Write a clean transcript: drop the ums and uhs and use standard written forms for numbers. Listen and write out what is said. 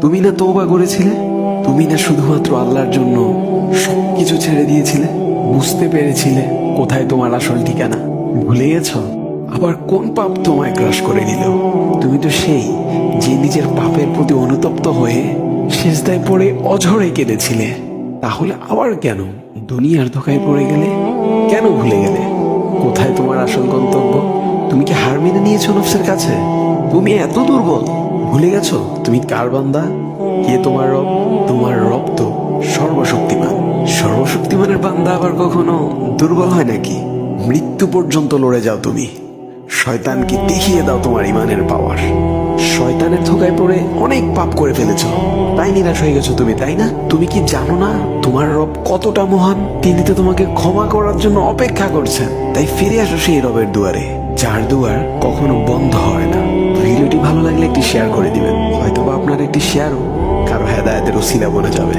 তুমি না তওবা করেছিলে? তুমি না শুধুমাত্র আল্লাহর জন্য সবকিছু ছেড়ে দিয়েছিলে? বুঝতে পেরেছিলে কোথায় তোমার আসল ঠিকানা? ভুলে গেছো? আবার কোন পাপ তোমায় গ্রাস করে নিল? তুমি তো সেই যে নিজের পাপের প্রতি অনুতপ্ত হয়ে সিজদায় পড়ে অঝরে কেঁদেছিলে। তাহলে আবার কেন দুনিয়ার ধোকায় পড়ে গেলে? কেন ভুলে গেলে কোথায় তোমার আসল গন্তব্য? তুমি কি হার মেনে নিয়েছো নফসের কাছে? তুমি এত দুর্বল, ভুলে গেছো তুমি কার বান্দা? কে তোমার রব? তোমার রব তো সর্বশক্তিমান। সর্বশক্তিমানের বান্দা আবার কখনো দুর্বল হয় নাকি? মৃত্যু পর্যন্ত লড়ে যাও তুমি। শয়তানকে দেখিয়ে দাও তোমার ইমানের পাওয়ার। শয়তানের ধোকায় পড়ে অনেক পাপ করে ফেলেছো, তাই নিরাশ হয়ে গেছো তুমি, তাই না? তুমি কি জানো না তোমার রব কতটা মহান? তিনি তো তোমাকে ক্ষমা করার জন্য অপেক্ষা করছেন। তাই ফিরে আসো সেই রবের দুয়ারে, যার দুয়ার কখনো বন্ধ হয় না। ভিডিওটি ভালো লাগলে একটি শেয়ার করে দিবেন, হয়তোবা আপনার একটি শেয়ারও কারো হেদায়েতের উসিলা বনে যাবে।